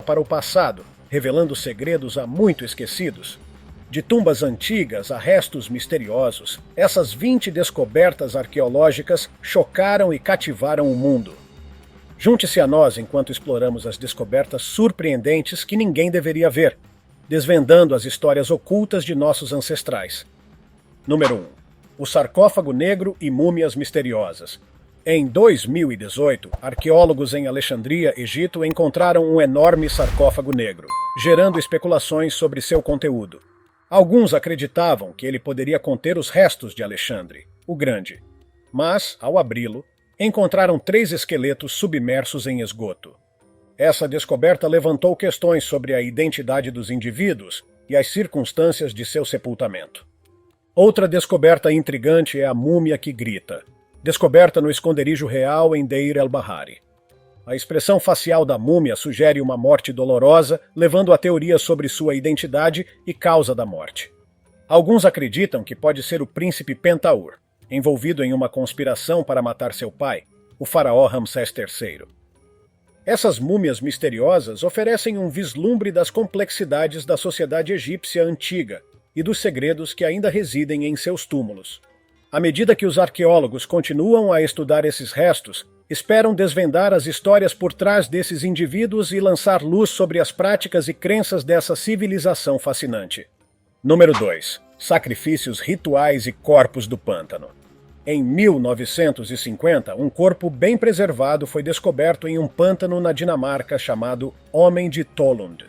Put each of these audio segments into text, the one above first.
para o passado, revelando segredos há muito esquecidos. De tumbas antigas a restos misteriosos, essas 20 descobertas arqueológicas chocaram e cativaram o mundo. Junte-se a nós enquanto exploramos as descobertas surpreendentes que ninguém deveria ver, desvendando as histórias ocultas de nossos ancestrais. Número 1. O sarcófago negro e múmias misteriosas. Em 2018, arqueólogos em Alexandria, Egito, encontraram um enorme sarcófago negro, gerando especulações sobre seu conteúdo. Alguns acreditavam que ele poderia conter os restos de Alexandre, o Grande. Mas, ao abri-lo, encontraram 3 esqueletos submersos em esgoto. Essa descoberta levantou questões sobre a identidade dos indivíduos e as circunstâncias de seu sepultamento. Outra descoberta intrigante é a múmia que grita, descoberta no esconderijo real em Deir el-Bahari. A expressão facial da múmia sugere uma morte dolorosa, levando a teorias sobre sua identidade e causa da morte. Alguns acreditam que pode ser o príncipe Pentaur, envolvido em uma conspiração para matar seu pai, o faraó Ramsés III. Essas múmias misteriosas oferecem um vislumbre das complexidades da sociedade egípcia antiga e dos segredos que ainda residem em seus túmulos. À medida que os arqueólogos continuam a estudar esses restos, esperam desvendar as histórias por trás desses indivíduos e lançar luz sobre as práticas e crenças dessa civilização fascinante. Número 2. Sacrifícios rituais e corpos do pântano. Em 1950, um corpo bem preservado foi descoberto em um pântano na Dinamarca chamado Homem de Tollund.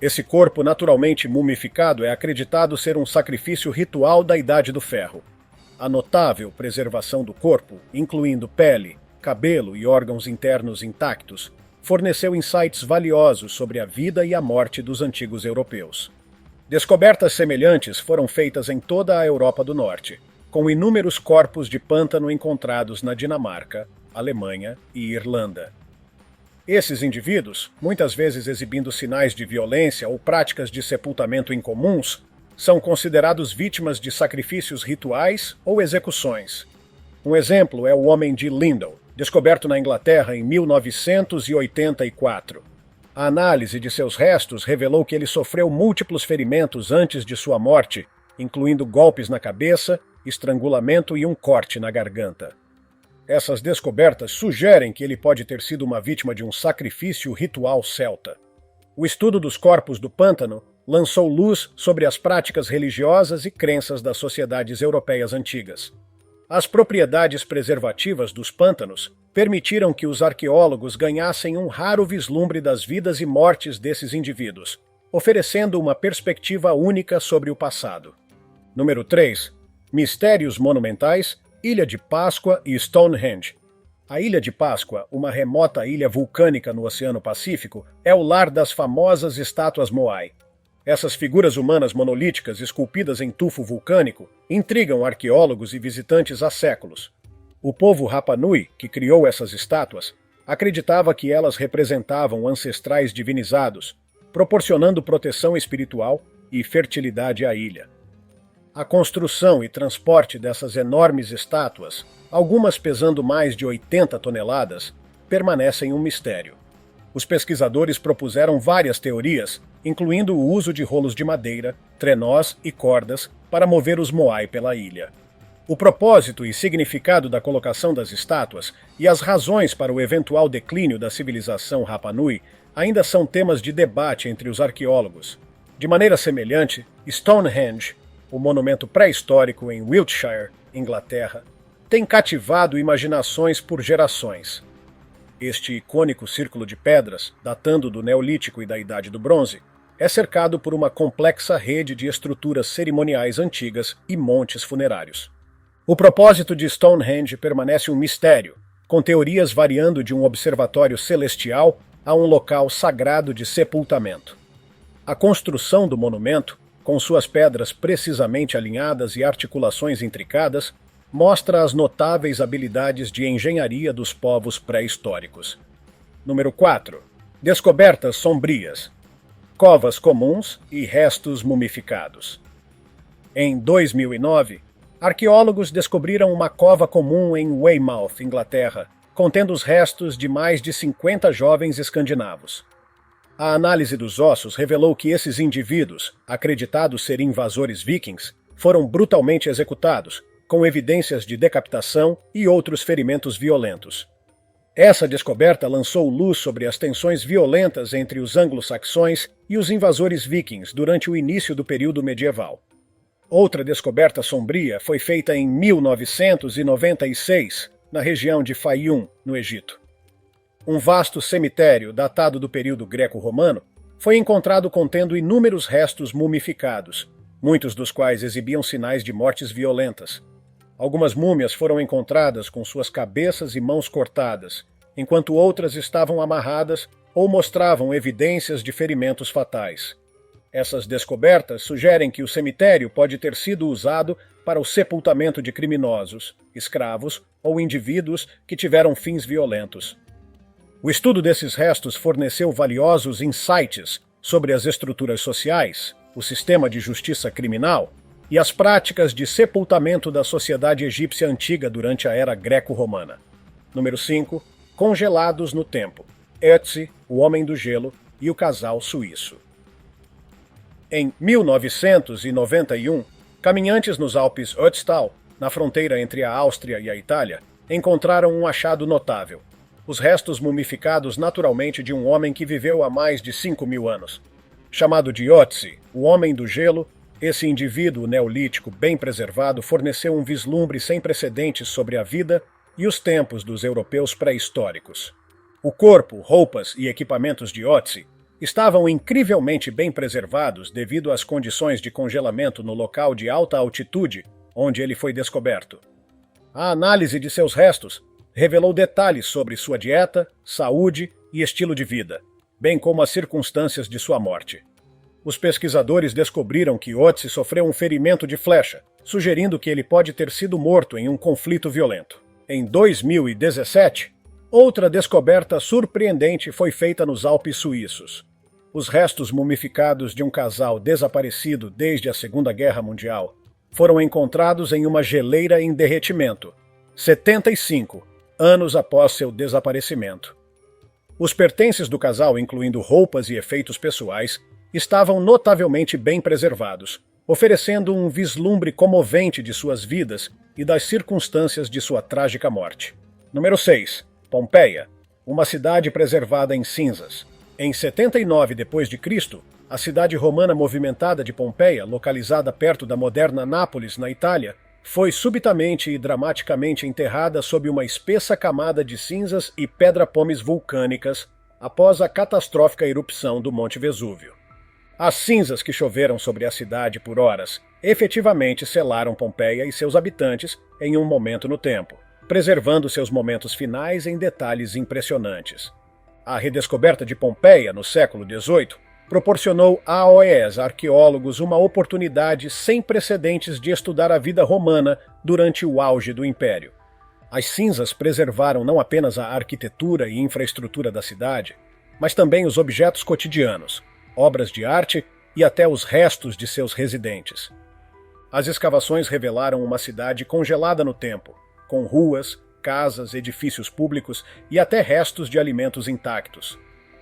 Esse corpo naturalmente mumificado é acreditado ser um sacrifício ritual da Idade do Ferro. A notável preservação do corpo, incluindo pele, cabelo e órgãos internos intactos, forneceu insights valiosos sobre a vida e a morte dos antigos europeus. Descobertas semelhantes foram feitas em toda a Europa do Norte, com inúmeros corpos de pântano encontrados na Dinamarca, Alemanha e Irlanda. Esses indivíduos, muitas vezes exibindo sinais de violência ou práticas de sepultamento incomuns, são considerados vítimas de sacrifícios rituais ou execuções. Um exemplo é o Homem de Lindau, descoberto na Inglaterra em 1984. A análise de seus restos revelou que ele sofreu múltiplos ferimentos antes de sua morte, incluindo golpes na cabeça, estrangulamento e um corte na garganta. Essas descobertas sugerem que ele pode ter sido uma vítima de um sacrifício ritual celta. O estudo dos corpos do pântano lançou luz sobre as práticas religiosas e crenças das sociedades europeias antigas. As propriedades preservativas dos pântanos permitiram que os arqueólogos ganhassem um raro vislumbre das vidas e mortes desses indivíduos, oferecendo uma perspectiva única sobre o passado. Número 3. Mistérios monumentais, Ilha de Páscoa e Stonehenge. A Ilha de Páscoa, uma remota ilha vulcânica no Oceano Pacífico, é o lar das famosas estátuas Moai. Essas figuras humanas monolíticas esculpidas em tufo vulcânico intrigam arqueólogos e visitantes há séculos. O povo Rapa Nui, que criou essas estátuas, acreditava que elas representavam ancestrais divinizados, proporcionando proteção espiritual e fertilidade à ilha. A construção e transporte dessas enormes estátuas, algumas pesando mais de 80 toneladas, permanecem um mistério. Os pesquisadores propuseram várias teorias, incluindo o uso de rolos de madeira, trenós e cordas para mover os Moai pela ilha. O propósito e significado da colocação das estátuas e as razões para o eventual declínio da civilização Rapa Nui ainda são temas de debate entre os arqueólogos. De maneira semelhante, Stonehenge, o monumento pré-histórico em Wiltshire, Inglaterra, tem cativado imaginações por gerações. Este icônico círculo de pedras, datando do Neolítico e da Idade do Bronze, é cercado por uma complexa rede de estruturas cerimoniais antigas e montes funerários. O propósito de Stonehenge permanece um mistério, com teorias variando de um observatório celestial a um local sagrado de sepultamento. A construção do monumento, com suas pedras precisamente alinhadas e articulações intricadas, mostra as notáveis habilidades de engenharia dos povos pré-históricos. Número 4. Descobertas sombrias. Covas comuns e restos mumificados. Em 2009, arqueólogos descobriram uma cova comum em Weymouth, Inglaterra, contendo os restos de mais de 50 jovens escandinavos. A análise dos ossos revelou que esses indivíduos, acreditados ser invasores vikings, foram brutalmente executados, com evidências de decapitação e outros ferimentos violentos. Essa descoberta lançou luz sobre as tensões violentas entre os anglo-saxões e os invasores vikings durante o início do período medieval. Outra descoberta sombria foi feita em 1996, na região de Fayum, no Egito. Um vasto cemitério, datado do período greco-romano, foi encontrado contendo inúmeros restos mumificados, muitos dos quais exibiam sinais de mortes violentas. Algumas múmias foram encontradas com suas cabeças e mãos cortadas, enquanto outras estavam amarradas ou mostravam evidências de ferimentos fatais. Essas descobertas sugerem que o cemitério pode ter sido usado para o sepultamento de criminosos, escravos ou indivíduos que tiveram fins violentos. O estudo desses restos forneceu valiosos insights sobre as estruturas sociais, o sistema de justiça criminal e as práticas de sepultamento da sociedade egípcia antiga durante a era greco-romana. Número 5. Congelados no tempo. Ötzi, o Homem do Gelo e o Casal Suíço. Em 1991, caminhantes nos Alpes Ötztal, na fronteira entre a Áustria e a Itália, encontraram um achado notável. Os restos mumificados naturalmente de um homem que viveu há mais de 5.000 anos. Chamado de Ötzi, o Homem do Gelo, esse indivíduo neolítico bem preservado forneceu um vislumbre sem precedentes sobre a vida e os tempos dos europeus pré-históricos. O corpo, roupas e equipamentos de Ötzi estavam incrivelmente bem preservados devido às condições de congelamento no local de alta altitude onde ele foi descoberto. A análise de seus restos revelou detalhes sobre sua dieta, saúde e estilo de vida, bem como as circunstâncias de sua morte. Os pesquisadores descobriram que Ötzi sofreu um ferimento de flecha, sugerindo que ele pode ter sido morto em um conflito violento. Em 2017, outra descoberta surpreendente foi feita nos Alpes suíços. Os restos mumificados de um casal desaparecido desde a Segunda Guerra Mundial foram encontrados em uma geleira em derretimento, 75 anos após seu desaparecimento. Os pertences do casal, incluindo roupas e efeitos pessoais, estavam notavelmente bem preservados, oferecendo um vislumbre comovente de suas vidas e das circunstâncias de sua trágica morte. Número 6. Pompeia, uma cidade preservada em cinzas. Em 79 d.C., a cidade romana movimentada de Pompeia, localizada perto da moderna Nápoles, na Itália, foi subitamente e dramaticamente enterrada sob uma espessa camada de cinzas e pedra-pomes vulcânicas após a catastrófica erupção do Monte Vesúvio. As cinzas que choveram sobre a cidade por horas efetivamente selaram Pompeia e seus habitantes em um momento no tempo, preservando seus momentos finais em detalhes impressionantes. A redescoberta de Pompeia no século XVIII proporcionou aos arqueólogos uma oportunidade sem precedentes de estudar a vida romana durante o auge do Império. As cinzas preservaram não apenas a arquitetura e infraestrutura da cidade, mas também os objetos cotidianos, obras de arte e até os restos de seus residentes. As escavações revelaram uma cidade congelada no tempo, com ruas, casas, edifícios públicos e até restos de alimentos intactos.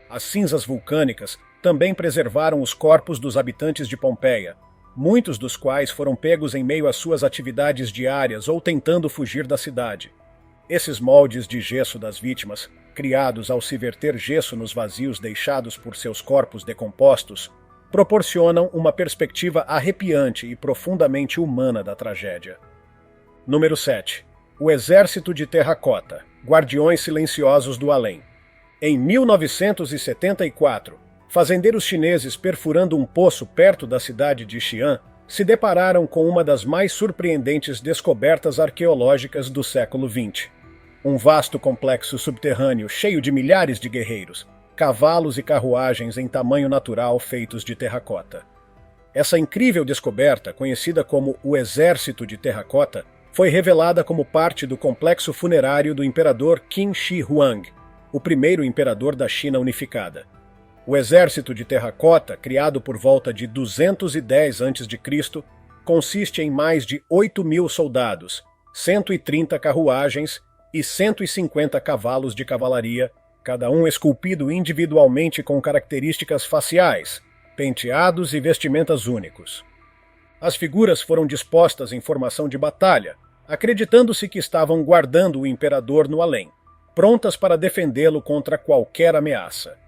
As cinzas vulcânicas também preservaram os corpos dos habitantes de Pompeia, muitos dos quais foram pegos em meio às suas atividades diárias ou tentando fugir da cidade. Esses moldes de gesso das vítimas, criados ao se verter gesso nos vazios deixados por seus corpos decompostos, proporcionam uma perspectiva arrepiante e profundamente humana da tragédia. Número 7. O Exército de Terracota, Guardiões Silenciosos do Além. Em 1974, fazendeiros chineses perfurando um poço perto da cidade de Xi'an se depararam com uma das mais surpreendentes descobertas arqueológicas do século XX. Um vasto complexo subterrâneo cheio de milhares de guerreiros, cavalos e carruagens em tamanho natural feitos de terracota. Essa incrível descoberta, conhecida como o Exército de Terracota, foi revelada como parte do complexo funerário do imperador Qin Shi Huang, o primeiro imperador da China unificada. O Exército de Terracota, criado por volta de 210 a.C., consiste em mais de 8.000 soldados, 130 carruagens e 150 cavalos de cavalaria, cada um esculpido individualmente com características faciais, penteados e vestimentas únicos. As figuras foram dispostas em formação de batalha, acreditando-se que estavam guardando o imperador no além, prontas para defendê-lo contra qualquer ameaça.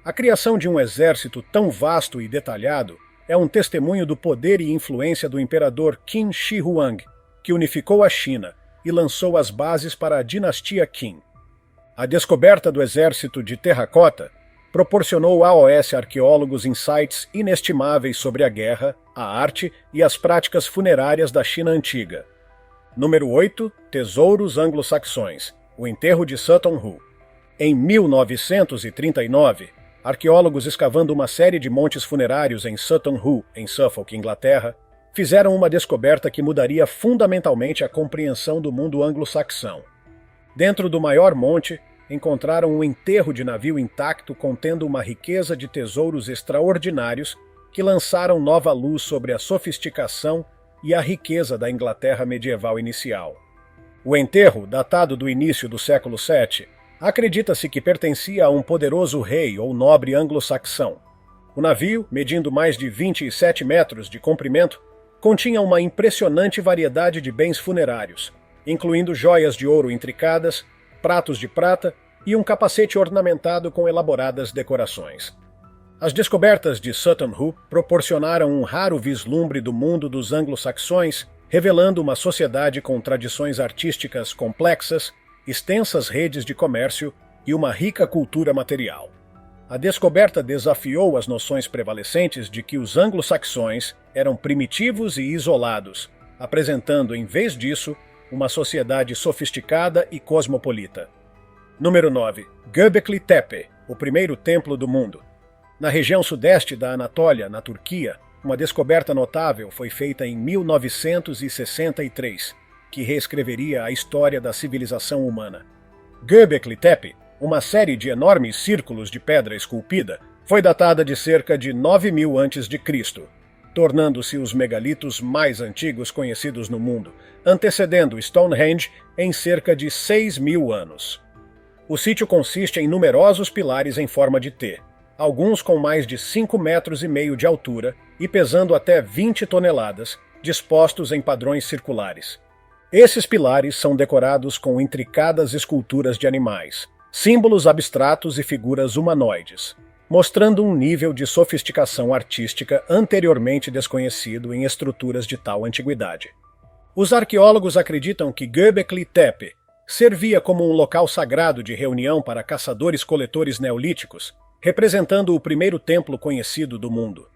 A criação de um exército tão vasto e detalhado é um testemunho do poder e influência do imperador Qin Shi Huang, que unificou a China e lançou as bases para a dinastia Qin. A descoberta do exército de terracota proporcionou aos arqueólogos insights inestimáveis sobre a guerra, a arte e as práticas funerárias da China antiga. Número 8. Tesouros anglo-saxões. O enterro de Sutton Hoo. Em 1939, arqueólogos escavando uma série de montes funerários em Sutton Hoo, em Suffolk, Inglaterra, fizeram uma descoberta que mudaria fundamentalmente a compreensão do mundo anglo-saxão. Dentro do maior monte, encontraram um enterro de navio intacto contendo uma riqueza de tesouros extraordinários que lançaram nova luz sobre a sofisticação e a riqueza da Inglaterra medieval inicial. O enterro, datado do início do século VII, acredita-se que pertencia a um poderoso rei ou nobre anglo-saxão. O navio, medindo mais de 27 metros de comprimento, continha uma impressionante variedade de bens funerários, incluindo joias de ouro intricadas, pratos de prata e um capacete ornamentado com elaboradas decorações. As descobertas de Sutton Hoo proporcionaram um raro vislumbre do mundo dos anglo-saxões, revelando uma sociedade com tradições artísticas complexas, extensas redes de comércio e uma rica cultura material. A descoberta desafiou as noções prevalecentes de que os anglo-saxões eram primitivos e isolados, apresentando, em vez disso, uma sociedade sofisticada e cosmopolita. Número 9. Göbekli Tepe, o primeiro templo do mundo. Na região sudeste da Anatólia, na Turquia, uma descoberta notável foi feita em 1963, que reescreveria a história da civilização humana. Göbekli Tepe, uma série de enormes círculos de pedra esculpida, foi datada de cerca de 9.000 a.C., tornando-se os megalitos mais antigos conhecidos no mundo, antecedendo Stonehenge em cerca de 6.000 anos. O sítio consiste em numerosos pilares em forma de T, alguns com mais de 5,5 metros de altura e pesando até 20 toneladas, dispostos em padrões circulares. Esses pilares são decorados com intricadas esculturas de animais, símbolos abstratos e figuras humanoides, mostrando um nível de sofisticação artística anteriormente desconhecido em estruturas de tal antiguidade. Os arqueólogos acreditam que Göbekli Tepe servia como um local sagrado de reunião para caçadores-coletores neolíticos, representando o primeiro templo conhecido do mundo.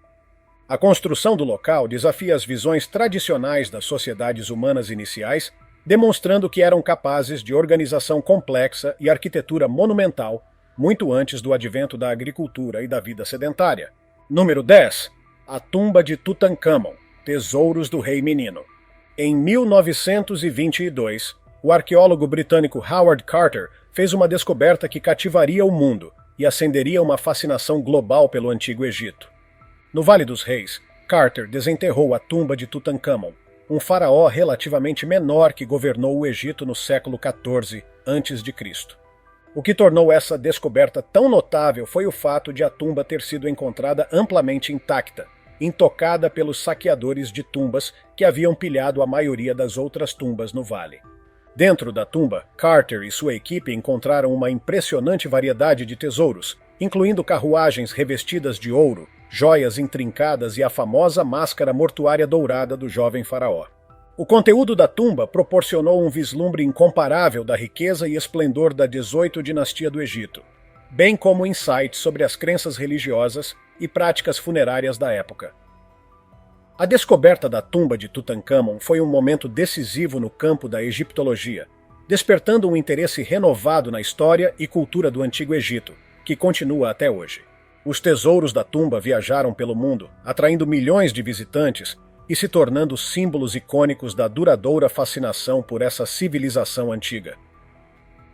A construção do local desafia as visões tradicionais das sociedades humanas iniciais, demonstrando que eram capazes de organização complexa e arquitetura monumental muito antes do advento da agricultura e da vida sedentária. Número 10. A tumba de Tutankhamon, Tesouros do Rei Menino. Em 1922, o arqueólogo britânico Howard Carter fez uma descoberta que cativaria o mundo e acenderia uma fascinação global pelo Antigo Egito. No Vale dos Reis, Carter desenterrou a tumba de Tutankhamon, um faraó relativamente menor que governou o Egito no século XIV a.C. O que tornou essa descoberta tão notável foi o fato de a tumba ter sido encontrada amplamente intacta, intocada pelos saqueadores de tumbas que haviam pilhado a maioria das outras tumbas no vale. Dentro da tumba, Carter e sua equipe encontraram uma impressionante variedade de tesouros, incluindo carruagens revestidas de ouro, joias intrincadas e a famosa máscara mortuária dourada do jovem faraó. O conteúdo da tumba proporcionou um vislumbre incomparável da riqueza e esplendor da 18ª dinastia do Egito, bem como insights sobre as crenças religiosas e práticas funerárias da época. A descoberta da tumba de Tutankhamon foi um momento decisivo no campo da egiptologia, despertando um interesse renovado na história e cultura do Antigo Egito, que continua até hoje. Os tesouros da tumba viajaram pelo mundo, atraindo milhões de visitantes e se tornando símbolos icônicos da duradoura fascinação por essa civilização antiga.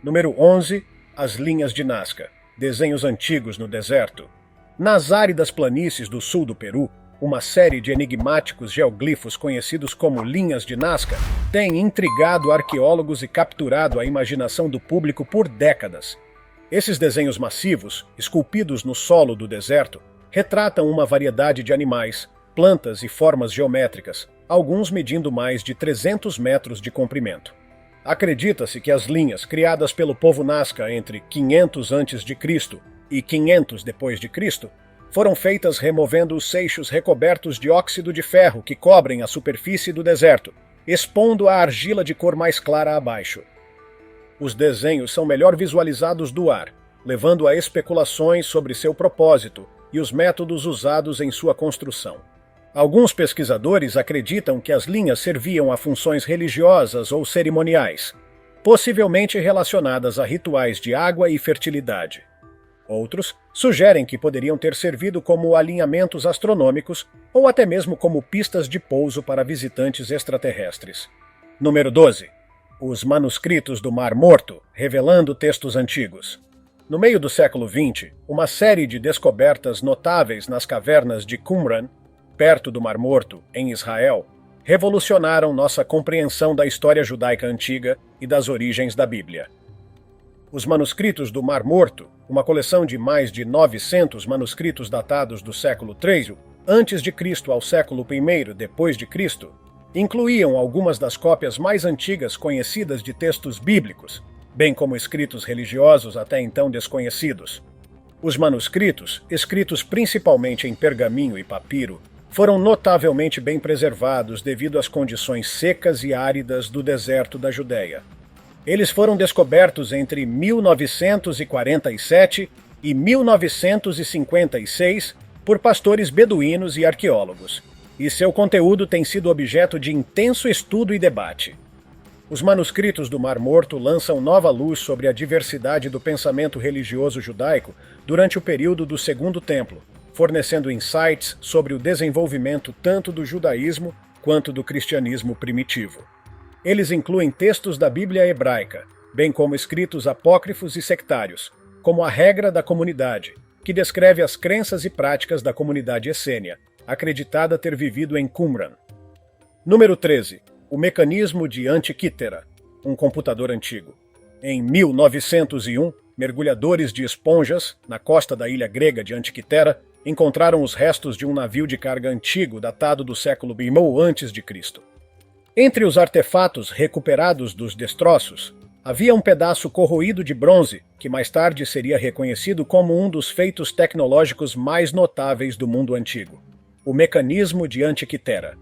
Número 11. As linhas de Nazca, desenhos antigos no deserto. Nas áridas planícies do sul do Peru, uma série de enigmáticos geoglifos conhecidos como linhas de Nazca tem intrigado arqueólogos e capturado a imaginação do público por décadas. Esses desenhos massivos, esculpidos no solo do deserto, retratam uma variedade de animais, plantas e formas geométricas, alguns medindo mais de 300 metros de comprimento. Acredita-se que as linhas criadas pelo povo Nazca entre 500 a.C. e 500 d.C. foram feitas removendo os seixos recobertos de óxido de ferro que cobrem a superfície do deserto, expondo a argila de cor mais clara abaixo. Os desenhos são melhor visualizados do ar, levando a especulações sobre seu propósito e os métodos usados em sua construção. Alguns pesquisadores acreditam que as linhas serviam a funções religiosas ou cerimoniais, possivelmente relacionadas a rituais de água e fertilidade. Outros sugerem que poderiam ter servido como alinhamentos astronômicos ou até mesmo como pistas de pouso para visitantes extraterrestres. Número 12. Os manuscritos do Mar Morto, revelando textos antigos. No meio do século XX, uma série de descobertas notáveis nas cavernas de Qumran, perto do Mar Morto, em Israel, revolucionaram nossa compreensão da história judaica antiga e das origens da Bíblia. Os manuscritos do Mar Morto, uma coleção de mais de 900 manuscritos datados do século III a.C. ao século I d.C., incluíam algumas das cópias mais antigas conhecidas de textos bíblicos, bem como escritos religiosos até então desconhecidos. Os manuscritos, escritos principalmente em pergaminho e papiro, foram notavelmente bem preservados devido às condições secas e áridas do deserto da Judéia. Eles foram descobertos entre 1947 e 1956 por pastores beduínos e arqueólogos, e seu conteúdo tem sido objeto de intenso estudo e debate. Os manuscritos do Mar Morto lançam nova luz sobre a diversidade do pensamento religioso judaico durante o período do Segundo Templo, fornecendo insights sobre o desenvolvimento tanto do judaísmo quanto do cristianismo primitivo. Eles incluem textos da Bíblia hebraica, bem como escritos apócrifos e sectários, como a Regra da Comunidade, que descreve as crenças e práticas da comunidade essênia, acreditada ter vivido em Qumran. Número 13. O mecanismo de Antikythera, um computador antigo. Em 1901, mergulhadores de esponjas, na costa da ilha grega de Antikythera, encontraram os restos de um navio de carga antigo datado do século I a.C. Entre os artefatos recuperados dos destroços, havia um pedaço corroído de bronze, que mais tarde seria reconhecido como um dos feitos tecnológicos mais notáveis do mundo antigo: o mecanismo de Antikythera.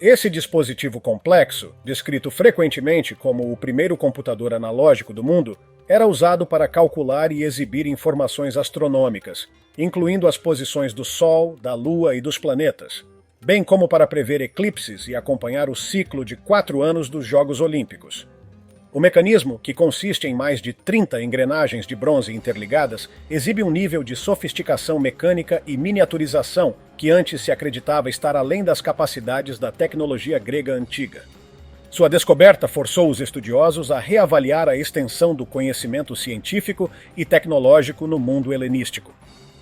Esse dispositivo complexo, descrito frequentemente como o primeiro computador analógico do mundo, era usado para calcular e exibir informações astronômicas, incluindo as posições do Sol, da Lua e dos planetas, bem como para prever eclipses e acompanhar o ciclo de 4 anos dos Jogos Olímpicos. O mecanismo, que consiste em mais de 30 engrenagens de bronze interligadas, exibe um nível de sofisticação mecânica e miniaturização que antes se acreditava estar além das capacidades da tecnologia grega antiga. Sua descoberta forçou os estudiosos a reavaliar a extensão do conhecimento científico e tecnológico no mundo helenístico.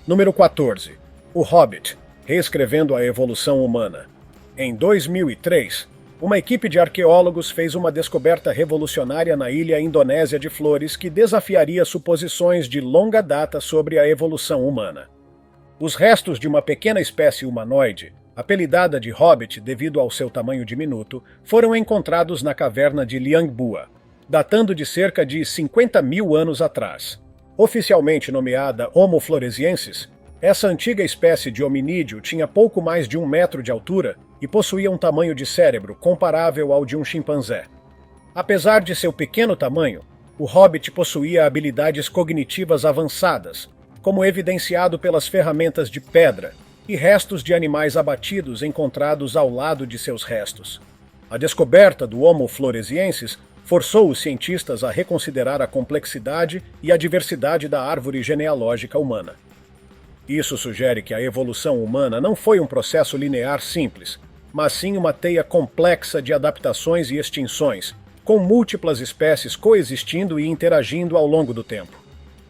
Número 14. O Hobbit, reescrevendo a evolução humana. Em 2003, uma equipe de arqueólogos fez uma descoberta revolucionária na ilha indonésia de Flores que desafiaria suposições de longa data sobre a evolução humana. Os restos de uma pequena espécie humanoide, apelidada de Hobbit devido ao seu tamanho diminuto, foram encontrados na caverna de Liangbua, datando de cerca de 50 mil anos atrás. Oficialmente nomeada Homo floresiensis, essa antiga espécie de hominídeo tinha pouco mais de 1 metro de altura e possuía um tamanho de cérebro comparável ao de um chimpanzé. Apesar de seu pequeno tamanho, o Hobbit possuía habilidades cognitivas avançadas, como evidenciado pelas ferramentas de pedra e restos de animais abatidos encontrados ao lado de seus restos. A descoberta do Homo floresiensis forçou os cientistas a reconsiderar a complexidade e a diversidade da árvore genealógica humana. Isso sugere que a evolução humana não foi um processo linear simples, mas sim uma teia complexa de adaptações e extinções, com múltiplas espécies coexistindo e interagindo ao longo do tempo.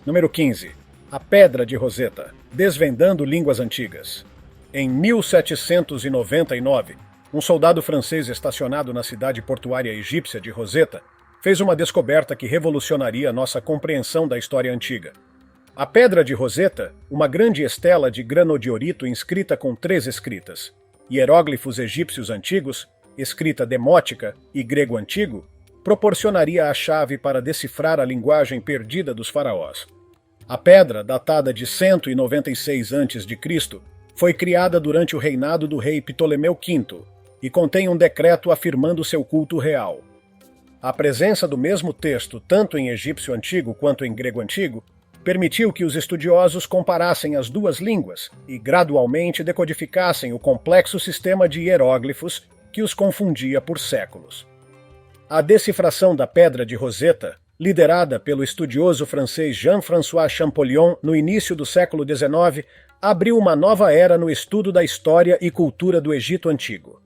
Número 15. A Pedra de Roseta, desvendando línguas antigas. Em 1799, um soldado francês estacionado na cidade portuária egípcia de Roseta fez uma descoberta que revolucionaria nossa compreensão da história antiga. A Pedra de Roseta, uma grande estela de granodiorito inscrita com 3 escritas, hieróglifos egípcios antigos, escrita demótica e grego antigo, proporcionaria a chave para decifrar a linguagem perdida dos faraós. A pedra, datada de 196 a.C., foi criada durante o reinado do rei Ptolemeu V e contém um decreto afirmando seu culto real. A presença do mesmo texto, tanto em egípcio antigo quanto em grego antigo, permitiu que os estudiosos comparassem as duas línguas e gradualmente decodificassem o complexo sistema de hieróglifos que os confundia por séculos. A decifração da Pedra de Roseta, liderada pelo estudioso francês Jean-François Champollion no início do século XIX, abriu uma nova era no estudo da história e cultura do Egito Antigo.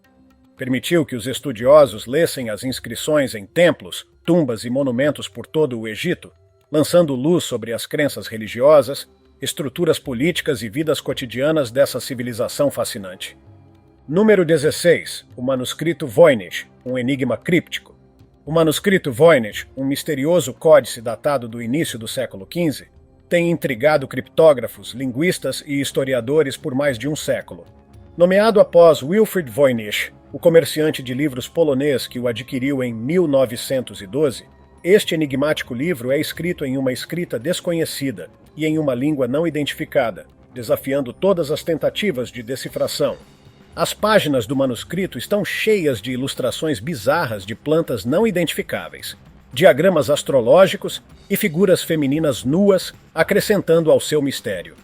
Permitiu que os estudiosos lessem as inscrições em templos, tumbas e monumentos por todo o Egito, lançando luz sobre as crenças religiosas, estruturas políticas e vidas cotidianas dessa civilização fascinante. Número 16. O manuscrito Voynich, um enigma críptico. O manuscrito Voynich, um misterioso códice datado do início do século XV, tem intrigado criptógrafos, linguistas e historiadores por mais de um século. Nomeado após Wilfrid Voynich, o comerciante de livros polonês que o adquiriu em 1912, este enigmático livro é escrito em uma escrita desconhecida e em uma língua não identificada, desafiando todas as tentativas de decifração. As páginas do manuscrito estão cheias de ilustrações bizarras de plantas não identificáveis, diagramas astrológicos e figuras femininas nuas, acrescentando ao seu mistério.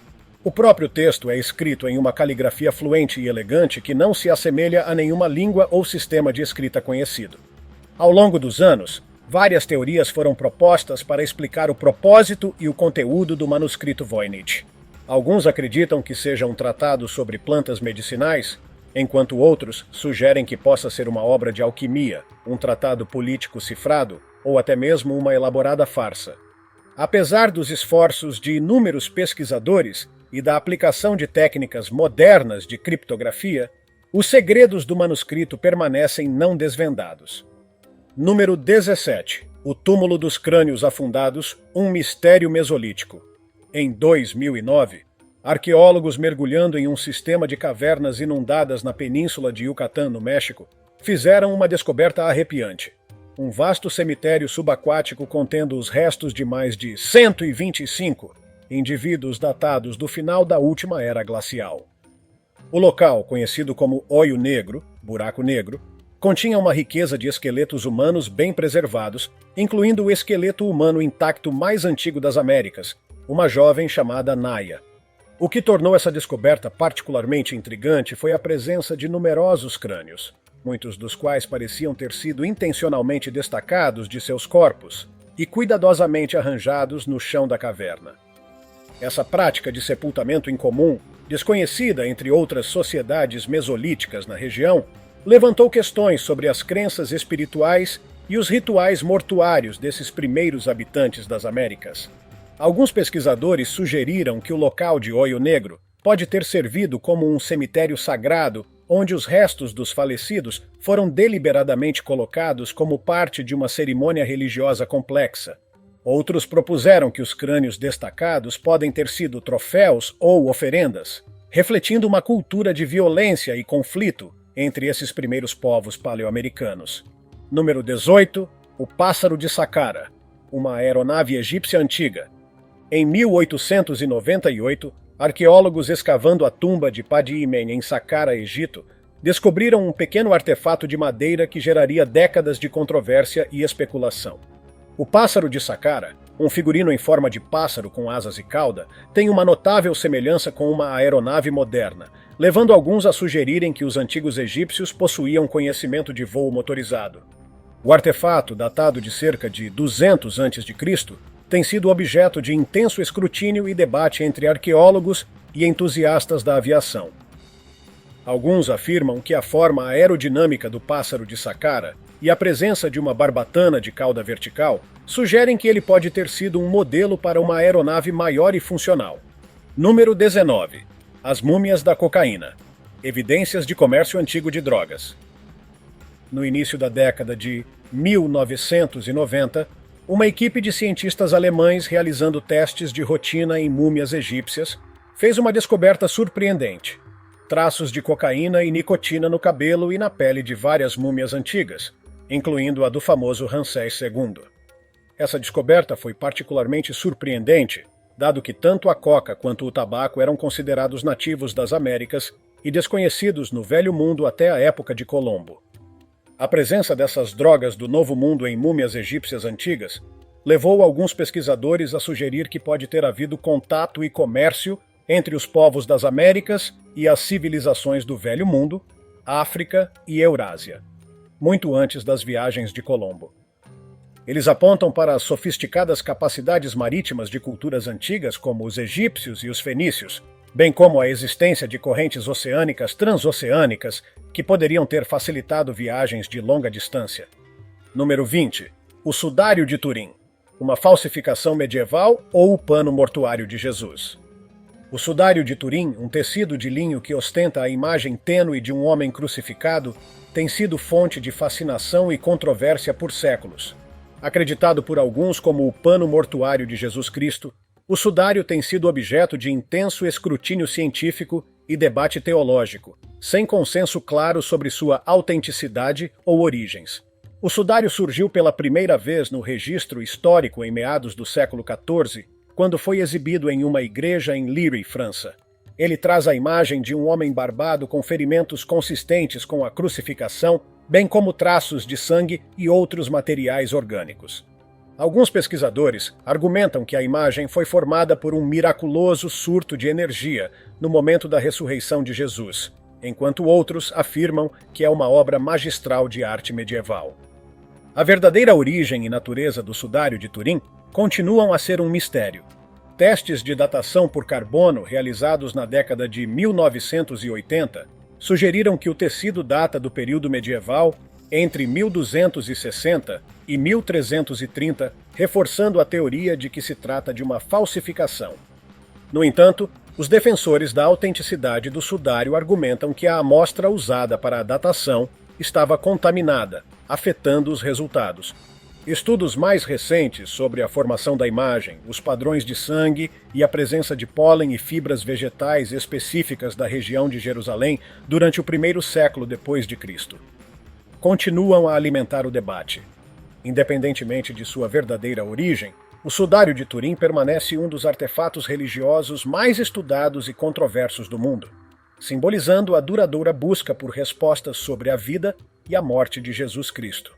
O próprio texto é escrito em uma caligrafia fluente e elegante que não se assemelha a nenhuma língua ou sistema de escrita conhecido. Ao longo dos anos, várias teorias foram propostas para explicar o propósito e o conteúdo do manuscrito Voynich. Alguns acreditam que seja um tratado sobre plantas medicinais, enquanto outros sugerem que possa ser uma obra de alquimia, um tratado político cifrado ou até mesmo uma elaborada farsa. Apesar dos esforços de inúmeros pesquisadores e da aplicação de técnicas modernas de criptografia, os segredos do manuscrito permanecem não desvendados. Número 17. O túmulo dos crânios afundados, um mistério mesolítico. Em 2009, arqueólogos mergulhando em um sistema de cavernas inundadas na península de Yucatán, no México, fizeram uma descoberta arrepiante. Um vasto cemitério subaquático contendo os restos de mais de 125 indivíduos datados do final da última era glacial. O local, conhecido como Hoyo Negro, buraco negro, continha uma riqueza de esqueletos humanos bem preservados, incluindo o esqueleto humano intacto mais antigo das Américas, uma jovem chamada Naya. O que tornou essa descoberta particularmente intrigante foi a presença de numerosos crânios, muitos dos quais pareciam ter sido intencionalmente destacados de seus corpos e cuidadosamente arranjados no chão da caverna. Essa prática de sepultamento incomum, desconhecida entre outras sociedades mesolíticas na região, levantou questões sobre as crenças espirituais e os rituais mortuários desses primeiros habitantes das Américas. Alguns pesquisadores sugeriram que o local de Hoyo Negro pode ter servido como um cemitério sagrado onde os restos dos falecidos foram deliberadamente colocados como parte de uma cerimônia religiosa complexa. Outros propuseram que os crânios destacados podem ter sido troféus ou oferendas, refletindo uma cultura de violência e conflito entre esses primeiros povos paleoamericanos. Número 18. O Pássaro de Saqqara, uma aeronave egípcia antiga. Em 1898, arqueólogos escavando a tumba de Padi Imen em Saqqara, Egito, descobriram um pequeno artefato de madeira que geraria décadas de controvérsia e especulação. O Pássaro de Saqqara, um figurino em forma de pássaro com asas e cauda, tem uma notável semelhança com uma aeronave moderna, levando alguns a sugerirem que os antigos egípcios possuíam conhecimento de voo motorizado. O artefato, datado de cerca de 200 a.C., tem sido objeto de intenso escrutínio e debate entre arqueólogos e entusiastas da aviação. Alguns afirmam que a forma aerodinâmica do Pássaro de Saqqara e a presença de uma barbatana de cauda vertical sugerem que ele pode ter sido um modelo para uma aeronave maior e funcional. Número 19. As múmias da cocaína. Evidências de comércio antigo de drogas. No início da década de 1990, Uma equipe de cientistas alemães realizando testes de rotina em múmias egípcias fez uma descoberta surpreendente: traços de cocaína e nicotina no cabelo e na pele de várias múmias antigas, incluindo a do famoso Ramsés II. Essa descoberta foi particularmente surpreendente, dado que tanto a coca quanto o tabaco eram considerados nativos das Américas e desconhecidos no Velho Mundo até a época de Colombo. A presença dessas drogas do Novo Mundo em múmias egípcias antigas levou alguns pesquisadores a sugerir que pode ter havido contato e comércio entre os povos das Américas e as civilizações do Velho Mundo, África e Eurásia, muito antes das viagens de Colombo. Eles apontam para as sofisticadas capacidades marítimas de culturas antigas como os egípcios e os fenícios, bem como a existência de correntes oceânicas transoceânicas que poderiam ter facilitado viagens de longa distância. Número 20. O Sudário de Turim. Uma falsificação medieval ou o pano mortuário de Jesus? O Sudário de Turim, um tecido de linho que ostenta a imagem tênue de um homem crucificado, tem sido fonte de fascinação e controvérsia por séculos. Acreditado por alguns como o pano mortuário de Jesus Cristo, o sudário tem sido objeto de intenso escrutínio científico e debate teológico, sem consenso claro sobre sua autenticidade ou origens. O sudário surgiu pela primeira vez no registro histórico em meados do século XIV, quando foi exibido em uma igreja em Liry, França. Ele traz a imagem de um homem barbado com ferimentos consistentes com a crucificação, bem como traços de sangue e outros materiais orgânicos. Alguns pesquisadores argumentam que a imagem foi formada por um miraculoso surto de energia no momento da ressurreição de Jesus, enquanto outros afirmam que é uma obra magistral de arte medieval. A verdadeira origem e natureza do sudário de Turim continuam a ser um mistério. Testes de datação por carbono realizados na década de 1980 sugeriram que o tecido data do período medieval entre 1260 e 1330, reforçando a teoria de que se trata de uma falsificação. No entanto, os defensores da autenticidade do sudário argumentam que a amostra usada para a datação estava contaminada, afetando os resultados. Estudos mais recentes sobre a formação da imagem, os padrões de sangue e a presença de pólen e fibras vegetais específicas da região de Jerusalém durante o primeiro século depois de Cristo continuam a alimentar o debate. Independentemente de sua verdadeira origem, o sudário de Turim permanece um dos artefatos religiosos mais estudados e controversos do mundo, simbolizando a duradoura busca por respostas sobre a vida e a morte de Jesus Cristo.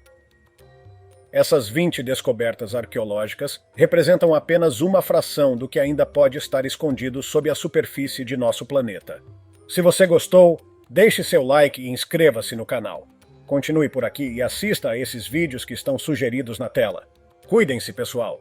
Essas 20 descobertas arqueológicas representam apenas uma fração do que ainda pode estar escondido sob a superfície de nosso planeta. Se você gostou, deixe seu like e inscreva-se no canal. Continue por aqui e assista a esses vídeos que estão sugeridos na tela. Cuidem-se, pessoal!